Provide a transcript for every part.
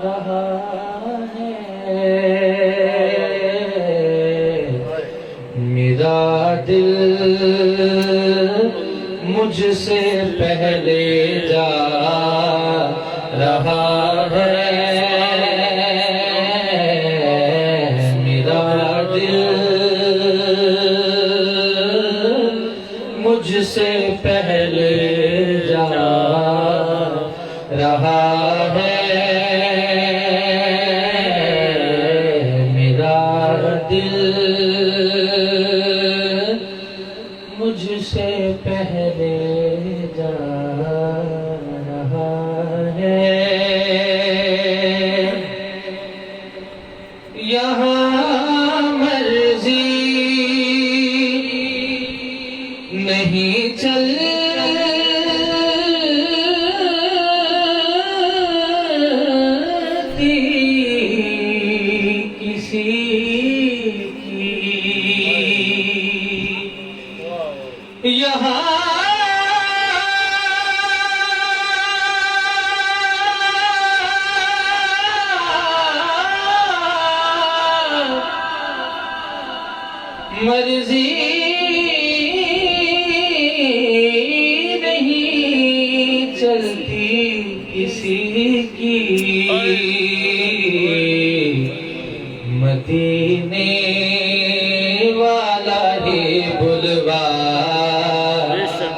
रहा है। मेरा दिल मुझसे पहले जा रहा है। मेरा दिल मुझसे पहले जा रहा है। मेरा दिल मुझसे पहले जा रहा है। यहाँ मर्जी नहीं चलती किसी की। यहाँ मर्जी नहीं चलती किसी की। मदीने वाला ही बुलवा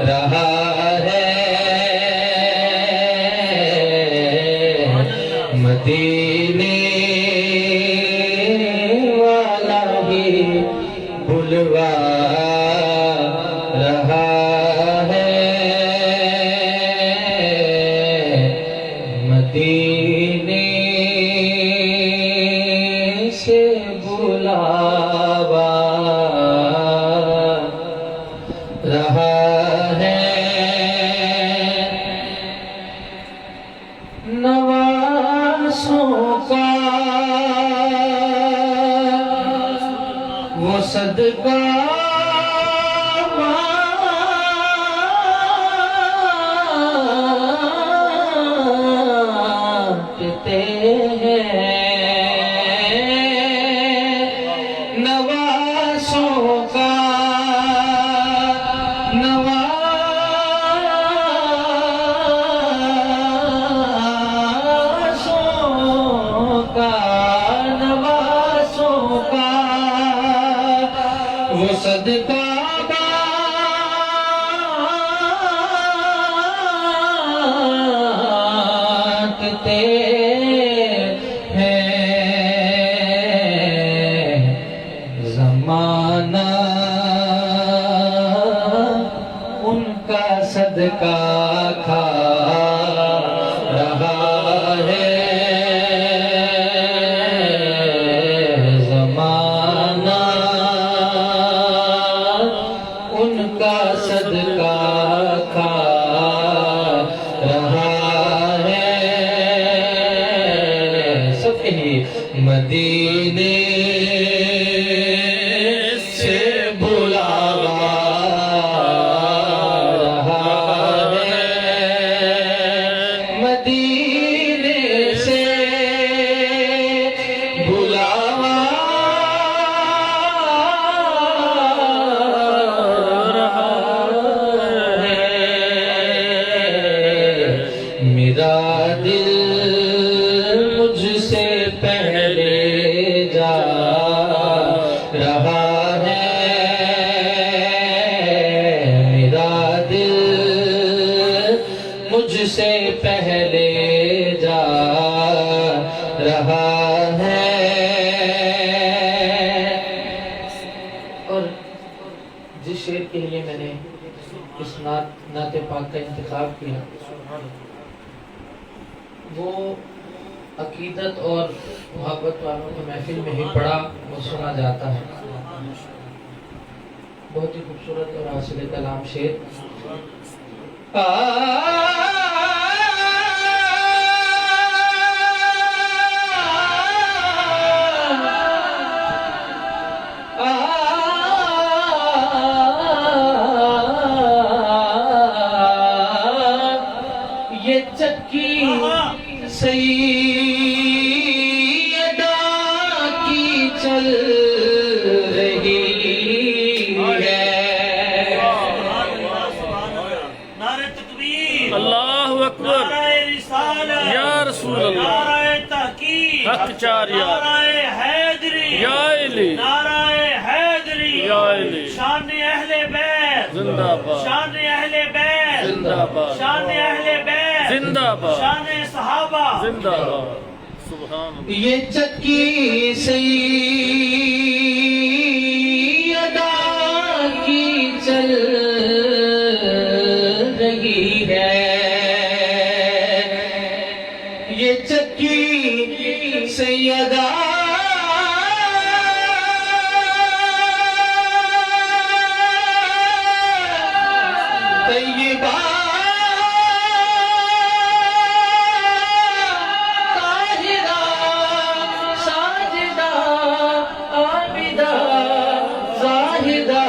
रहा है। मदीने वाला ही बुलवा रहा है। मदीने से बुलावा रहा है। नवासों का वो सदका मांगते हैं। नवासों का वो सदका बांटते हैं। ज़माना उनका सदका खा रहा है। उनका सदका खा रहा है। सब ही मदीने से बुलावा रहा है। मदीने से बुलावा मेरा दिल मुझसे पहले जा रहा है। मेरा दिल मुझसे पहले जा रहा है। और जिस शेर के लिए मैंने इस नाते पाक का इंतखाब किया वो अकीदत और मोहब्बत वालों को महफिल में ही पढ़ा और सुना जाता है। बहुत ही खूबसूरत और हासिल कलाम शेर। ये चक्की सही हकचारिया नाराए हैदरी या अली नाराए हैदरी या अली शान अहले बैत जिंदाबाद शान अहले बैत जिंदाबाद शान अहले बैत जिंदाबाद शान सहाबा जिंदाबाद सुभान अल्लाह। ये चक्की सैयदा की चल रही है, ये चक्की सैयदा तैयबा ताहिरा साजिदा आबिदा जाहिदा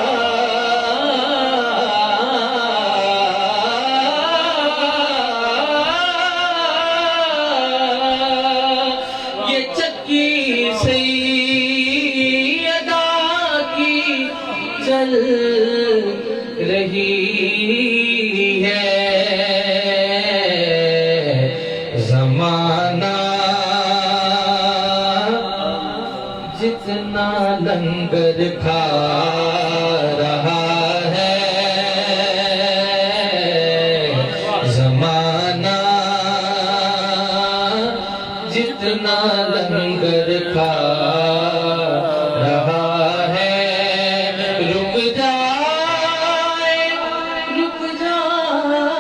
ये चक्की सैयदा की चल रही है, जमाना जितना लंगर खा रहा है, जमाना जितना लंगर खा रहा है, रुक जाए रुक जाए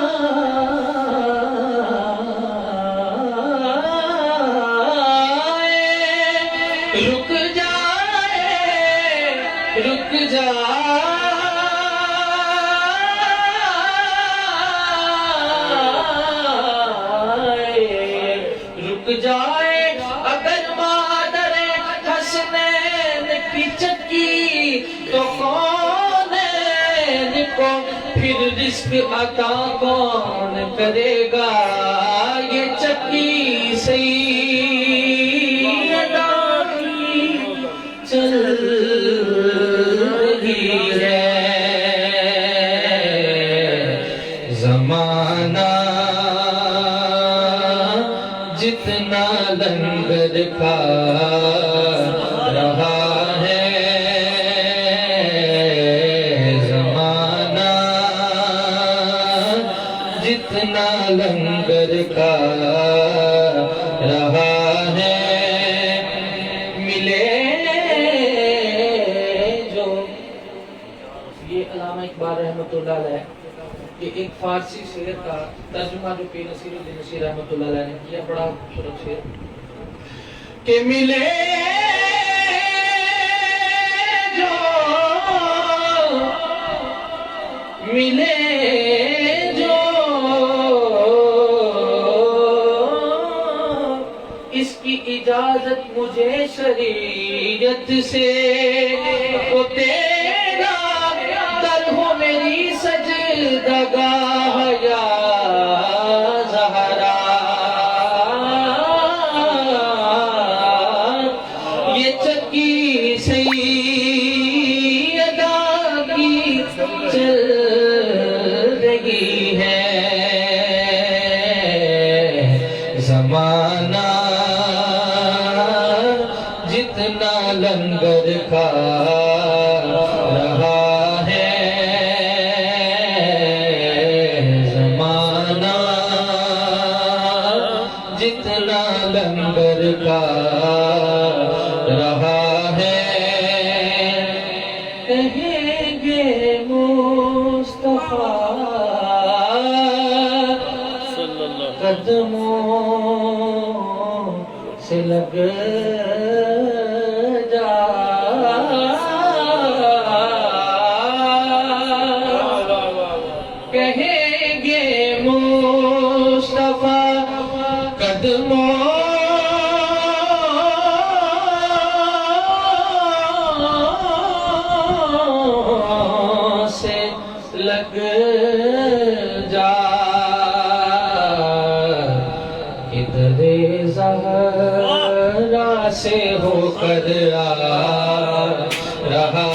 रुक जाए रुक जाए रुक जाए अगर मादरे हसनैन की चक्की तो कौन को फिर रिस्क अता कौन करेगा, ये चक्की सैयदा की चल रही है, जमाना जितना लंगर खा रहा है, जमाना जितना लंगर खा रहा है, मिले जो ये अल्लामा इकबाल रहमतुल्लाह अलैह कि एक फारसी शेर का तर्जुमा जो पीर नसीरुद्दीन नसीर रहमतुल्लाह अलैह ने किया, बड़ा खूबसूरत शेर के मिले जो मिले जो इसकी इजाजत मुझे शरीयत से, तो तेरा दर हो मेरी सजदगाह या ज़हरा, ये चक्की सैयदा की चल रही है, जमाना जितना लंगर खा रहा है, जमाना जितना लंगर खा रहा है, कहेंगे मुस्तफा सल्लल्लाहु कदमों से लग जा, कहेंगे मुस्तफा कदमों से लग जा, इधरे ज़हरा से होकर आ रहा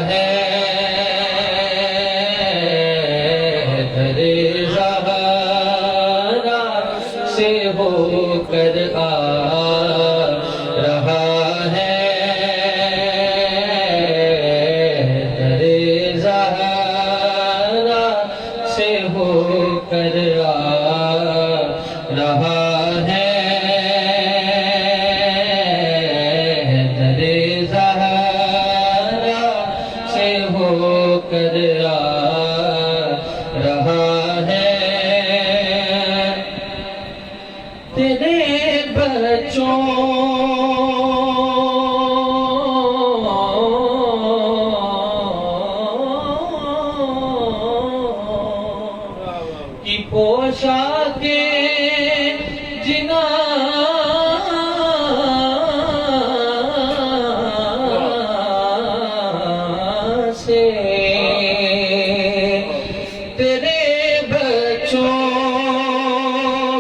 है, इधरे ज़हरा से होकर आ की पोशाके जिना से तेरे बच्चों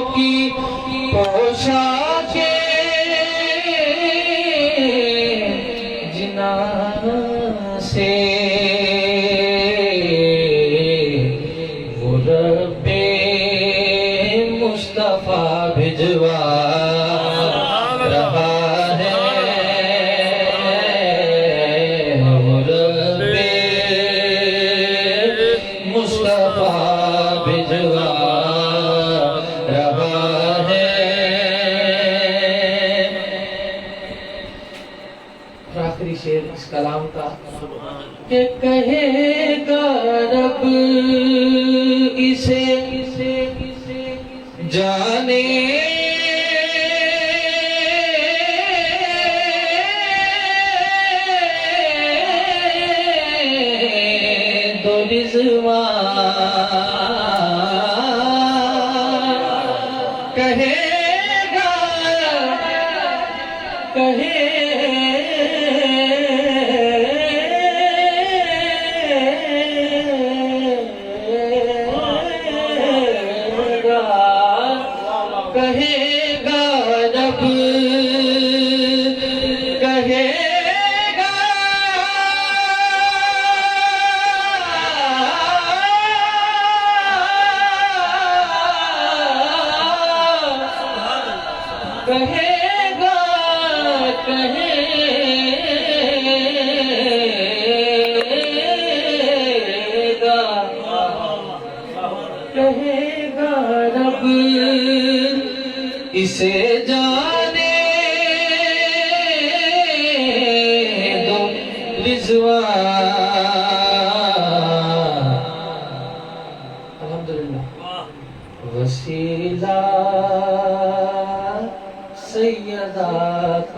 की पोशाके जिना से वो रब्बे मुस्तफा भिजवा रहा है। वो रब्बे मुस्तफा भिजवा रहा है। आखिरी शेर इस कलाम का कि कहेगा रब इसे जाने दो रिज़वान कहेगा कहेगा रब कहेगा कहेगा कहेगा रब इसे जाने दो रिज़वान। अल्हम्दुलिल्लाह। वसीला सैयदा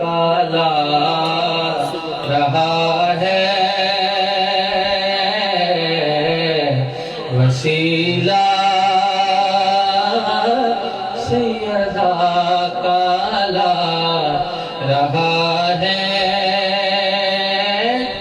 काला रहा है। वसीला सैयदा काला रहा